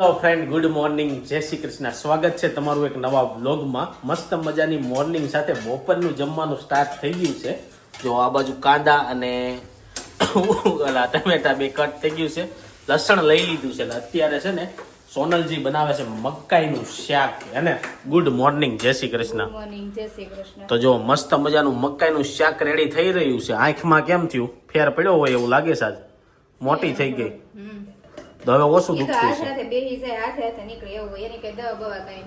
Hello friend, good morning, જય શ્રી કૃષ્ણ. સ્વાગત છે તમારું એક નવા વ્લોગમાં. મસ્ત મજાની મોર્નિંગ સાથે બપોરનું જમવાનું સ્ટાર્ટ થઈ ગયું છે. જો આ બાજુ કાંદા અને ટમેટા બે કટ થઈ ગયું છે. લસણ લઈ લીધું છે. અત્યારે છે ને સોનલજી બનાવે છે મકાઈનું શાક. અને ગુડ મોર્નિંગ, જય શ્રી કૃષ્ણ. તો જો મસ્ત મજાનું મકાઈનું શાક રેડી થઈ રહ્યું છે. આંખમાં કેમ થયું, ફેર પડ્યો હોય એવું લાગે છે. આજ મોટી થઈ ગઈ તો હવે ઓછું દુખતું છે.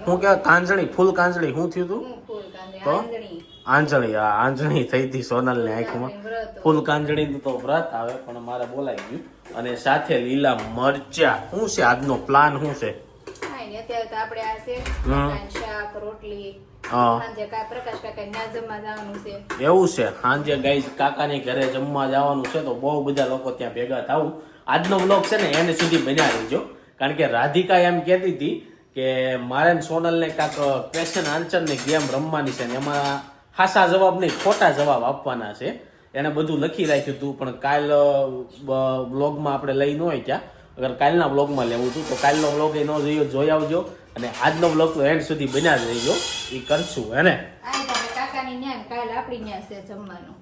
હું કે કાંજણી, ફૂલ કાંજણી, શું થયું તું? તો આંજણી, આંજણી થઈ હતી સોનલ ને આંખમાં. ફૂલ કાંજણી તો વ્રત આવે પણ મારે બોલાઈ ગયું. અને સાથે લીલા મરચા. શું છે આજનો પ્લાન? શું છે? એવું છે, સાંજે ગાઈસ કાકાની ઘરે જમવા જવાનું છે તો બહુ બધા લોકો ત્યાં ભેગા થાવું. આજનો વ્લોગ છે ને એને સુધી બન્યા રહેજો, કારણ કે રાધિકા એમ કહેતી હતી કે મારે સોનલ ને કાંક ક્વેશ્ચન આન્સર ની ગેમ રમવાની છે ને એમાં ખાસા જવાબ નહીં ખોટા જવાબ આપવાના છે. એને બધું લખી રાખ્યું હતું પણ કાલ વ્લોગમાં આપણે લઈ ન હોય ક્યાં. અગર કાલના વ્લોગમાં લેવું હતું તો કાલનો વ્લોગ એ ન જોઈ આવજો અને આજનો વ્લોગ તો એન્ડ સુધી બન્યા જ રહેજો. એ કરશું હે ને.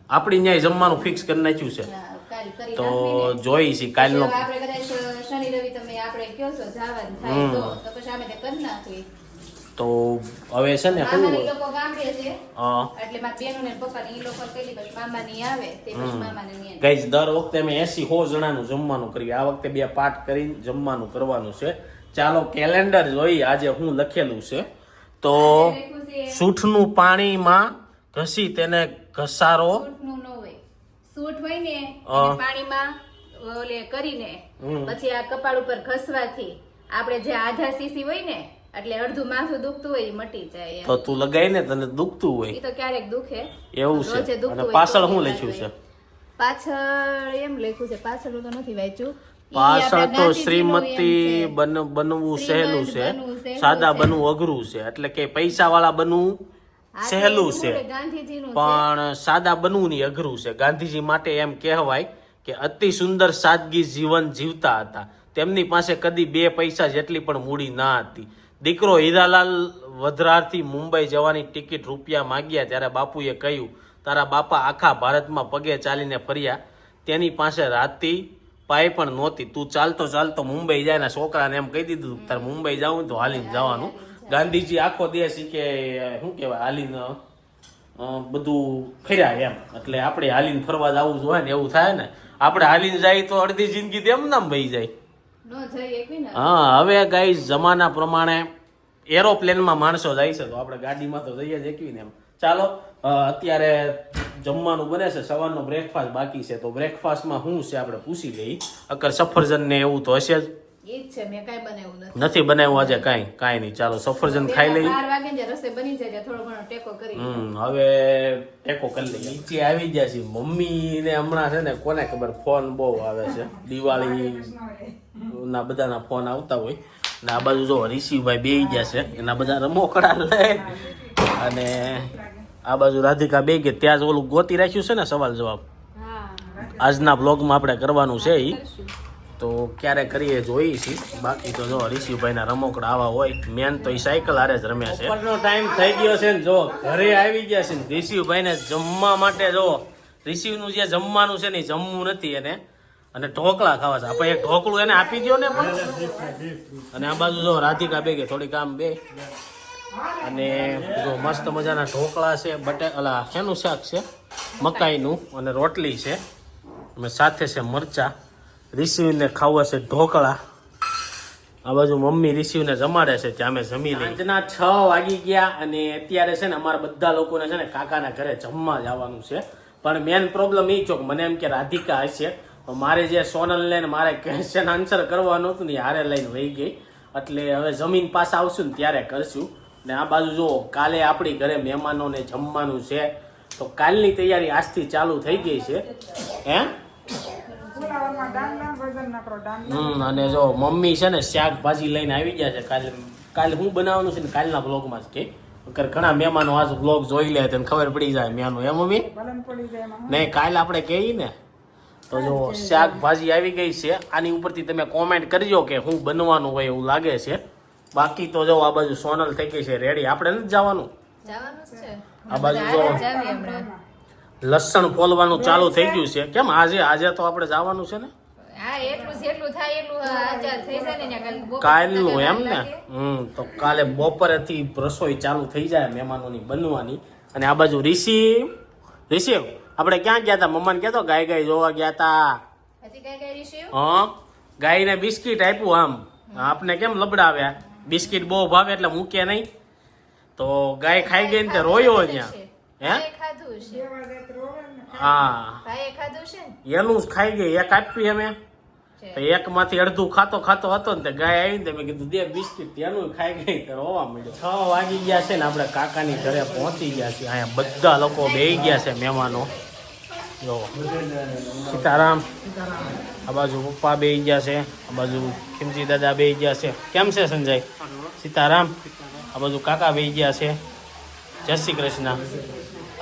આપણી ન્યાય જમવાનું ફિક્સ કરી નાખ્યું છે તો જોઈ છે કાલનો. તો હવે છે ને ગાઈસ દર વખતે અમે 80-100 જણાનું જમવાનું કરીએ. આ વખતે 2 પાર્ટ કરીને જમવાનું કરવાનું છે. ચાલો કેલેન્ડર જોઈ આજે હું લખેલું છે. તો સૂઠનું પાણીમાં ઘસી તેને ઘસારો સૂટ હોય ને પાણીમાં ઓલે કરીને પછી આ કપાળ ઉપર ઘસવાથી આપણે જે આધા સીસી હોય ને એટલે અડધું માથું દુખતું હોય મટી જાય. તો તું લગાઈ ને તને દુખતું હોય એ તો ક્યારેક દુખે એવું છે. અને પાછળ શું લખ્યું છે? પાછળ એમ લખ્યું છે, પાછળ તો નથી વાંચ્યું. પાછળ તો શ્રીમતી બનવું સહેલું છે, સાદા બનવું અઘરું છે. એટલે કે પૈસા વાળા બનવું સહેલું છે પણ સાદા બનવું ની અઘરું છે. ગાંધીજી માટે એમ કહેવાય કે અતિ સુંદર સાદગી જીવન જીવતા હતા. તેમની પાસે કદી 2 પૈસા જેટલી પણ મૂડી ના હતી. દીકરો હીરાલાલ વધરાથી મુંબઈ જવાની ટિકિટ રૂપિયા માંગ્યા ત્યારે બાપુએ કહ્યું, તારા બાપા આખા ભારતમાં પગે ચાલીને ફર્યા, તેની પાસે રાતી પાય પણ નહોતી. તું ચાલતો ચાલતો મુંબઈ જાય ને છોકરાને એમ કહી દીધું તારે મુંબઈ જવું તો હાલીને જવાનું. ગાંધીજી આખો દેશ કે શું કહેવાય હાલીને બધું ફર્યા એમ. એટલે આપણે હાલીને ફરવા જવું જોઈએ ને એવું થાય ને. આપણે હાલીને જાય તો અડધી જિંદગી તેમ નામ વહી જાય. હા, હવે ગાઈસ જમાના પ્રમાણે એરોપ્લેનમાં માણસો જાય છે તો આપણે ગાડીમાં તો જઈએ જ એકવી ને એમ. ચાલો અત્યારે જમવાનું બને છે. સવારનો બ્રેકફાસ્ટ બાકી છે તો બ્રેકફાસ્ટમાં શું છે આપણે પૂછી લઈએ. અગર સફરજન ને એવું તો હશે જ. નથી બનાવ્યું આજે કાંઈ નહીં. ચાલો સફરજન ખાઈ લઈએ. હવે ટેકો કરી લઈએ. નીચે આવી ગયા છે મમ્મી ને. હમણાં છે ને કોને ખબર ફોન બહુ આવે છે. દિવાળી ના બધાના ફોન આવતા હોય ને. આ બાજુ જો ઋષિભાઈ બેહી ગયા છે, એના બધા રમોકડા લે. અને આ બાજુ રાધિકા બે ગયા. ત્યાં જ ઓલું ગોતી રાખ્યું છે ને સવાલ જવાબ. આજના બ્લોગમાં આપણે કરવાનું છે ઈ તો ક્યારે કરીએ જોઈએ છીએ. બાકી તો જો ઋષિભાઈ ના રમોકડા આવા હોય. મેન તો એ સાયકલ હારે જ રમ્યા છે. બપોરનો ટાઈમ થઈ ગયો છે ને જો ઘરે આવી ગયા છે ને ઋષિભાઈ ને જમવા માટે. જો ઋષિનું જે જમવાનું છે ને જમવું નથી એને, અને ઢોકળા ખાવા છે. આપણે એક ઢોકળું એને આપી દો ને પણ. અને આ બાજુ જો રાધિકા બે કે થોડીક આમ બે. અને જો મસ્ત મજાના ઢોકળા છે. શેનું શાક છે? મકાઈનું. અને રોટલી છે અને સાથે છે મરચા. રિસીવને ખાવા છે ઢોકળા. આ બાજુ મમ્મી રિસીવને જમાડે છે ત્યાં અમે જમી લઈએ. સાંજના 6 વાગી ગયા અને અત્યારે છે ને અમારા બધા લોકોને છે ને કાકાના ઘરે જમવા જવાનું છે. પણ મેન પ્રોબ્લેમ એ છે કે મને એમ કે રાધિકા હશે, મારે જે સોનલ ને મારે ક્વેશ્ચન આન્સર કરવાનું હતું ને હારે લઈને વહી ગઈ. એટલે હવે જમીન પાસે આવશું ને ત્યારે કરશું. ને આ બાજુ જો કાલે આપણી ઘરે મહેમાનોને જમવાનું છે તો કાલની તૈયારી આજથી ચાલુ થઈ ગઈ છે. હે અને જો મમ્મી છે ને શાકભાજી લઈને આવી ગયા છે. કાલે હું બનાવવાનું છે ને કાલના બ્લોગમાં જ કે ઘણા મહેમાનો આજ બ્લોગ જોઈ લે તને ખબર પડી જાય મેનું. એમ મમ્મી નહીં કાલે આપણે કહીએ ને તો જો શાકભાજી આવી ગઈ છે. આની ઉપરથી તમે કોમેન્ટ કરજો કે શું બનવાનું હોય એવું લાગે છે. બાકી તો જો આ બાજુ સોનલ થઈ ગઈ છે રેડી. આપણે નથી જવાનું, આ બાજુ જો લસણ ફોલવાનું ચાલુ થઈ ગયું છે. કેમ આજે તો આપણે જવાનું છે ને કાલનું એમ ને. તો કાલે બપોરેથી રસોઈ ચાલુ થઈ જાય મહેમાનોની બનવાની. અને આ બાજુ ઋષિ આપણે ક્યાં ગયા હતા? મમ્માને કહેતો ગાય જોવા ગયા હતા. હા, ગાયને બિસ્કિટ આપ્યું. આમ આપને કેમ લબડાવ્યા, બિસ્કિટ બહુ ભાવે એટલે મૂકે નહીં. તો ગાય ખાઈ ગઈ ને તે રોયો ત્યાં. હે હા, એનું જ ખાઈ ગઈ. એક આપી અમે, તો એક માંથી અડધું ખાતો હતો ને તે ગાય આવી ને મેં કીધું દે બિસ્કિટ, એનું ખાઈ ગઈ તો રોવા મળ્યો. 6 વાગી ગયા છે ને આપણે કાકાની ઘરે પહોંચી ગયા છીએ. અહીંયા બધા લોકો બેસી ગયા છે મહેમાનો. જો સીતારામ, આ બાજુ પપ્પા બેસી ગયા છે, આ બાજુ ખીમજી દાદા બેસી ગયા છે. કેમ છે સંજય? સીતારામ. આ બાજુ કાકા બેસી ગયા છે. જય શ્રી કૃષ્ણ.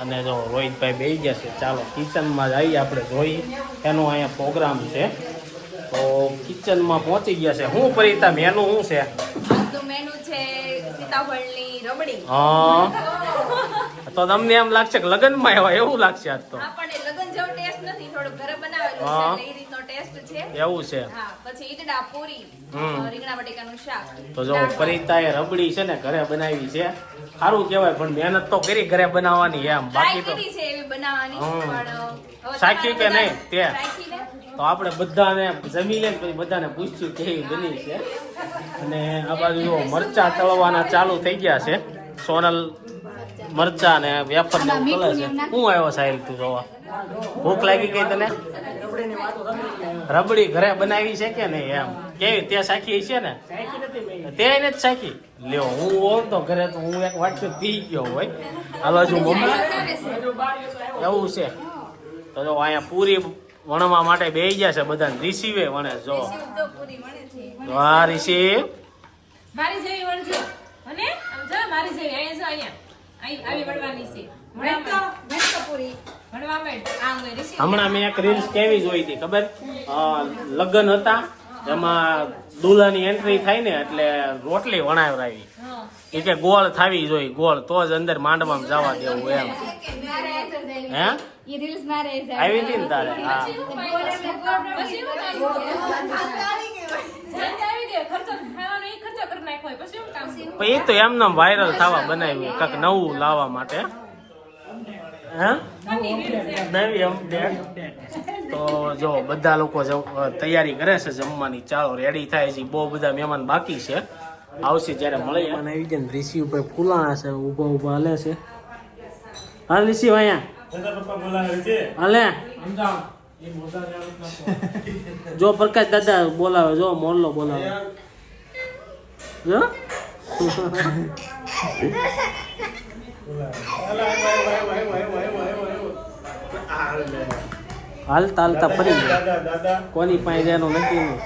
અને જો રોહિતભાઈ બેસી ગયા છે. ચાલો કિચનમાં જઈએ આપણે જોઈએ એનો અહીંયા પ્રોગ્રામ છે. તો કિચનમાં પહોંચી ગયા છે. શું પરિતા મેનુ શું છે? મેનુ છે સીતાફળની રબડી. હા, તો તમને એમ લાગશે કે લગ્નમાં આવ્યા એવું લાગશે આજ તો. આપણને લગ્ન જેવો ટેસ્ટ નથી, થોડું ઘરે બનાવેલું છે એટલે એ રીતનો ટેસ્ટ છે. એવું છે. હા, પછી ઈદડા, પૂરી, રીંગણા બટેકાનું શાક. તો જો પરિતાએ રબડી છે ને ઘરે બનાવી છે. સારું કહેવાય, પણ મહેનત તો કરી ઘરે બનાવવાની એમ. બાકી તો છે એવી બનાવવાની, પણ સાચી કે નહીં તે તો આપણે બધાને જમી લે પછી બધાને પૂછ્યું કેવી બની છે. અને આ બાજુ જો મરચા તળવાના ચાલુ થઈ ગયા છે. સોનલ મરચા ને વેફર ને તળે છે. શું આવ્યો સાહેબ તું જોવા? ભૂખ લાગી ગઈ તને? રબડી ઘરે બનાવી છે કે નહીં એમ કેવી? તે સાખી છે ને? તે નથી સાખી. લ્યો, હું હોઉં તો ઘરે તો હું એક વાટકી પી ગયો હોય. આ બાજુ મમ્મી એવું છે. તો જો અહીંયા પૂરી વણવા માટે બેસી ગયા છે બધા. રિસીવે વણે જો. વાહ રિષિ, મારી જેવી વણજો અને આમ જો મારી જેવી અહીંયા જો અહીંયા આવી વણવાની છે. હમણાં મેં એક રીલ્સ કેવી જોઈ હતી ખબર? લગ્ન હતા એમાં દુલ્હાની એન્ટ્રી થાય ને એટલે રોટલી વણાવરાવી. એ કે ગોળ થાવી જોઈએ, ગોળ તો જ અંદર માંડવામાં જવા દેવું એમ. હે આવી હતી ને તારે? હા, એ તો એમને વાયરલ થવા બનાવ્યું કાંક નવું લાવવા માટે. તો જો બધા લોકો તૈયારી કરે છે જમવાની. ચાલો રેડી થાય છે. બહુ બધા મહેમાન બાકી છે, આવશે જ્યારે મળીએ. આવી જાય ને ઋષિ ઉપર ફૂલાણા છે, ઉભા હાલે છે. હા ઋષિ અહીંયા હાલે. જો પ્રકાશ દાદા બોલાવે, જો મોરલો બોલાવે. જો હાલતા હાલતા ફરી જાય. કોની પાસે એનું નક્કી નહીં.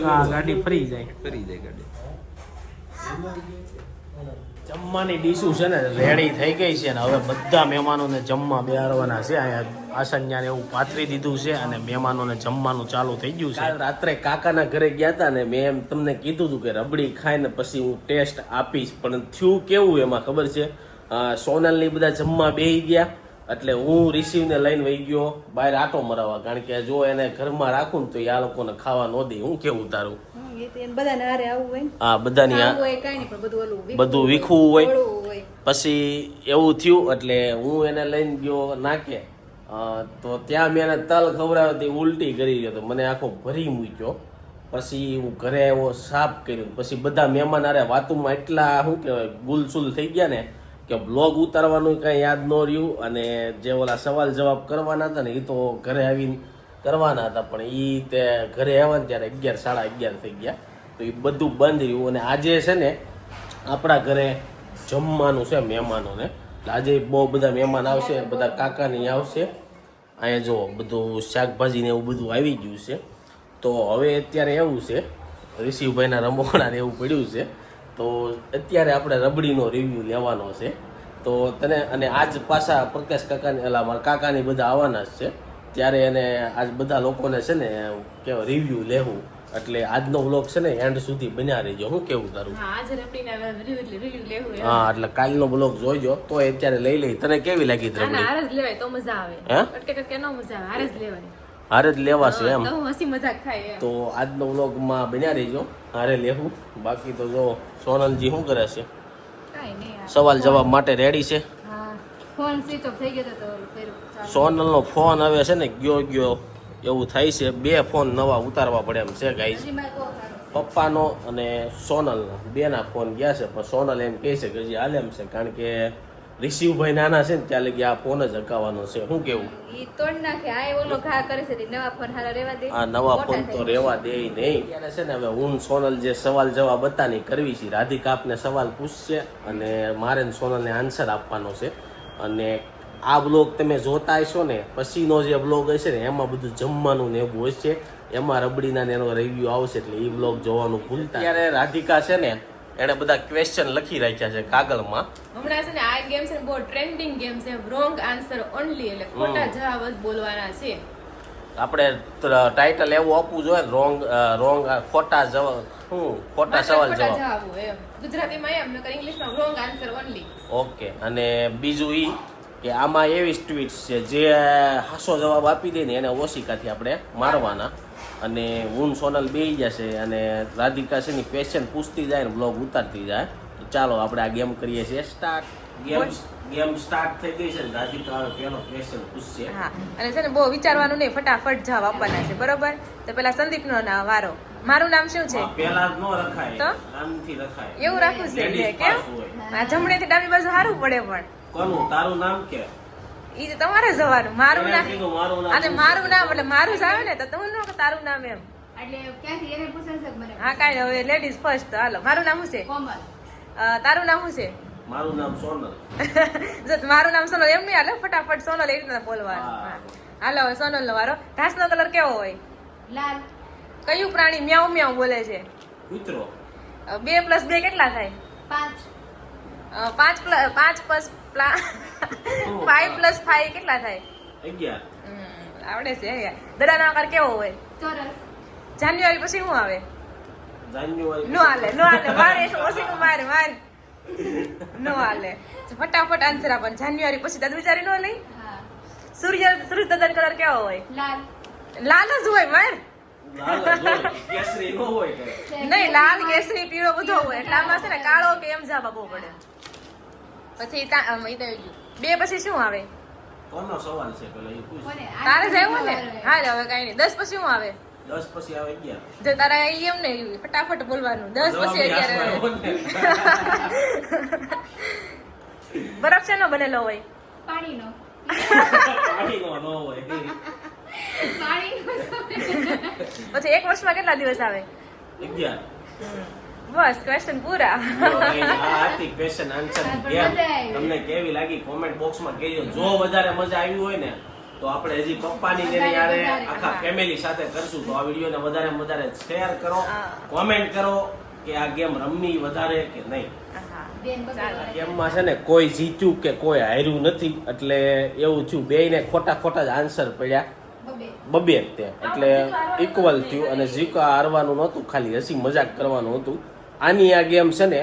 હા, ગાડી ફરી જાય. જમવાની ડીશું છે ને રેડી થઈ ગઈ છે ને હવે બધા મહેમાનોને જમવા બેહારવાના છે. અહીંયા આસન્યાને એવું પાથરી દીધું છે અને મહેમાનોને જમવાનું ચાલુ થઈ ગયું છે. રાત્રે કાકાના ઘરે ગયા હતા ને મેં એમ તમને કીધું હતું કે રબડી ખાઈને પછી હું ટેસ્ટ આપીશ, પણ થયું કેવું એમાં ખબર છે? સોનલની બધા જમવા બેસી ગયા એટલે હું રિસીવને લઈને વહી ગયો બહાર આટો મરાવવા. કારણ કે જો એને ઘરમાં રાખું ને તો આ લોકોને ખાવા ન દે. હું કેવું તારું? હા, બધાની બધું વીખવું હોય. પછી એવું થયું એટલે હું એને લઈને ગયો નાકે. તો ત્યાં મેં એને તલ ખવડાવ્યો, ઉલટી કરી ગયો તો મને આખો ભરી મૂક્યો. પછી હું ઘરે આવ્યો, સાફ કર્યું. પછી બધા મહેમાન અરે વાતુમાં એટલા શું કહેવાય ગુલસુલ થઈ ગયા ને કે બ્લોગ ઉતારવાનું કંઈ યાદ ન રહ્યું. અને જે ઓલા સવાલ જવાબ કરવાના હતા ને એ તો ઘરે આવીને કરવાના હતા, પણ એ તે ઘરે આવ્યા ને ત્યારે 11 સાડા 11 થઈ ગયા. તો એ બધું બંધ રહ્યું. અને આજે છે ને આપણા ઘરે જમવાનું છે મહેમાનોને. આજે બહુ બધા મહેમાન આવશે, બધા કાકાની આવશે. અહીંયા જો બધું શાકભાજી ને એવું બધું આવી ગયું છે. તો હવે અત્યારે એવું છે ઋષિભાઈના રમકડા ને એવું પડ્યું છે. તો અત્યારે આપણે રબડીનો રિવ્યૂ લેવાનો છે. તો તને અને આજ પાછા પ્રકાશ કાકાની એટલે મારા કાકાની બધા આવવાના જ છે ત્યારે એને આજ બધા લોકોને છે ને કેવા રિવ્યૂ લેવું એટલે આજનો વ્લોગ છે ને એન્ડ સુધી બન્યા રહેજો. હું કેવું તારું? હા આજે રબડીના રિવ્યુ લેવું એમ. હા એટલે કાલનો વ્લોગ જોઈજો તો અત્યારે લઈ લઈ. તને કેવી લાગી ના રબડી? હારે જ લેવાય તો મજા આવે. હે? કટકે નો મજા આવે, હારે જ લેવાય. હારે જ લેવાશે એમ. તો હસી મજાક થાય એમ. તો આજનો વ્લોગમાં બન્યા રહેજો, હારે લેવું. બાકી તો જો સોનલજી શું કરે છે? કાંઈ નહીં યાર. સવાલ જવાબ માટે રેડી છે. હા ફોન સ્વિચ ઓફ થઈ ગયો તો ઓલું કર્યું ચાલુ. સોનલનો ફોન હવે છે ને ગયો એવું થાય છે. 2 ફોન નવા ઉતારવા પડે એમ છે ગાઈઝ. હજી મારે બહુ સારું. પપ્પાનો અને સોનલનો બેના ફોન ગયા છે પણ સોનલ એમ કહે છે કે હજી હાલે એમ છે કારણ કે રિશિવભાઈ નાના છે ને ત્યાં લગી આ ફોન જ હકાવવાનો છે. શું કેવું? ઈ તોડ નાખે આ ઓલો ઘા કરે છે તે નવા ફોન હારા રેવા દે. આ નવા મોટા ફોન તો થઈ રેવા દે નહીં. ત્યારે છે ને હવે હું ને સોનલ જે સવાલ જવાબ હતા ને કરવી છે. રાધિકા આપને સવાલ પૂછશે અને મારે ને સોનલને આન્સર આપવાનો છે. અને આ બ્લોગ તમે જોતા હશો ને પછીનો જે બ્લોગ હશે ને એમાં બધું જમવાનું ને એવું હશે, એમાં રબડીના ને એનો રિવ્યુ આવશે એટલે એ બ્લોગ જોવાનું ભૂલતા. ત્યારે રાધિકા છે ને એને બધા ક્વેશ્ચન લખી રાખ્યા છે કાગળમાં. હમણાં છે ને આ ગેમ છે ને બહુ ટ્રેન્ડિંગ ગેમ છે. રોંગ આન્સર ઓનલી એટલે ખોટા જવાબ જ બોલવાના છે. આપણે ટાઇટલ એવું આપવું જોઈએ રોંગ ખોટા જવાબ ખોટા સવાલ ખોટા જવાબ. જવાબ હોય એમ. ગુજરાતીમાં એમ નકર ઇંગ્લિશમાં રોંગ આન્સર ઓનલી. ઓકે. અને બીજું ઈ કે આમાં એવી ટ્વીટ્સ છે જે હાસો જવાબ આપી દે ને એને ઓશિકાથી આપણે મારવાના. અને હું સોનલ બેહી જશે અને રાધિકા છે ની ક્વેશ્ચન પૂછતી જાય ને બ્લોગ ઉતારતી જાય. તો ચાલો આપણે આ ગેમ કરીએ છીએ સ્ટાર્ટ. ગેમ સ્ટાર્ટ થઈ ગઈ છે ને રાધિકા હવે પેલો ક્વેશ્ચન પૂછશે. હા અને છે ને બહુ વિચારવાનું નહીં, ફટાફટ જવાબ આપવાના છે. બરોબર? તો પેલા સંદીપનો ના વારો. મારું નામ શું છે? પેલા જ નો રખાય, તો? નામથી રખાય. એવું રાખવું છે Ladies એટલે કેમ? pass હોય. આ જમણેથી ડાબી બાજુ સારું પડે પણ. કોનું? તારું નામ કે? ઈ તો તમારે જવાનું. મારું એને નામ કીધું મારું નામ અને મારું નામ એટલે મારું જ આવે ને તો તમે નો કે તારું નામ એમ. એટલે ક્યાંથી એને પૂછે છે મને? હા કાંઈ નહીં, હવે લેડીઝ ફર્સ્ટ. હાલો મારું નામ શું છે? કોમલ. તારું નામ શું છે? મારું નામ સોનલ. જો મારું નામ સોનલ એમ નહીં હાલે, ફટાફટ સોનલ એ રીતના બોલવાનું. હા. હા. હાલો હવે સોનલ નો વારો. ઘાસનો કલર કેવો હોય? લાલ. કયું પ્રાણી મ્યાઉ મ્યાઉ બોલે છે? કૂતરો. 2 + 2 કેટલા થાય? 5. 5 + 5 5 + 5 કેટલા થાય? 11. આવડે છે યાર. દડાનો આકાર કેવો હોય? ચોરસ. જાન્યુઆરી પછી શું આવે? જાન્યુઆરી. નો હાલે મારે શું ઓછી નું મારે નો હાલે. ફટાફટ આન્સર આપવાનું. જાન્યુઆરી પછી દાદા વિચારી નો લઈ. હા. સૂર્ય દાદા કલર કેવો હોય? લાલ. લાલ જ હોય માર. લાલ જ હોય. કેસરી નો હોય કે? નહીં લાલ કેસરી પીળો બધો હોય એટલે આમાં છે ને કાળો કે એમ જવાબ આપવો પડે. પછી બે પછી શું આવે? કોનો સવાલ છે પેલા એ પૂછ. કોને? તારે જવું ને? હા હવે કઈ નહીં. 10 પછી શું આવે? 10 પછી આવે 11. જો તારે એમ નહીં ફટાફટ બોલવાનું. 10 પછી 11 આવે. બરફ શેનો બનેલો હોય? પાણીનો. પાણીનો નો હોય. પાણીનો. પછી 1 વર્ષમાં કેટલા દિવસ આવે? 11. બસ ક્વેશ્ચન પૂરા. આ હતી ક્વેશ્ચન આન્સર ગેમ. તમને કેવી લાગી કોમેન્ટ બોક્સમાં કહેજો. જો વધારે મજા આવી હોય ને તો આપણે હજી પપ્પાની ને યારે આખા ફેમિલી સાથે કરશું. તો આ વિડીયોને વધારે શેર કરો, કોમેન્ટ કરો કે આ ગેમ રમવી વધારે કે નહીં. ગેમમાં છે ને કોઈ જીત્યું કે કોઈ હાર્યું નથી એટલે એવું થયું. બેયને ખોટા જ આન્સર પડ્યા. બબે તે એટલે ઇક્વલ થયું અને જીકા હારવાનું નહોતું, ખાલી હસી મજાક કરવાનું હતું. આની આ ગેમ છે ને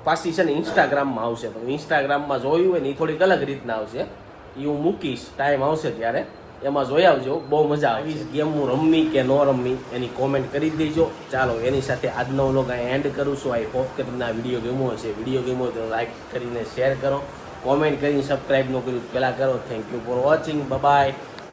પાછી છે ને ઇન્સ્ટાગ્રામમાં આવશે. તો ઇન્સ્ટાગ્રામમાં જોયું હોય ને એ થોડીક અલગ રીતના આવશે. એ હું મૂકીશ ટાઈમ આવશે ત્યારે, એમાં જોઈ આવજો. બહુ મજા આવી. ગેમ હું રમવી કે ન રમવી એની કોમેન્ટ કરી દેજો. ચાલો એની સાથે આજનો વ્લોગ એન્ડ કરું છું. આઈ હોપ કે તમને આ વિડીયો ગમ્યો હશે. વિડીયો ગમ્યો તો લાઈક કરીને શેર કરો, કોમેન્ટ કરીને સબસ્ક્રાઈબ ન કર્યું પહેલાં કરો. Thank you for watching. By.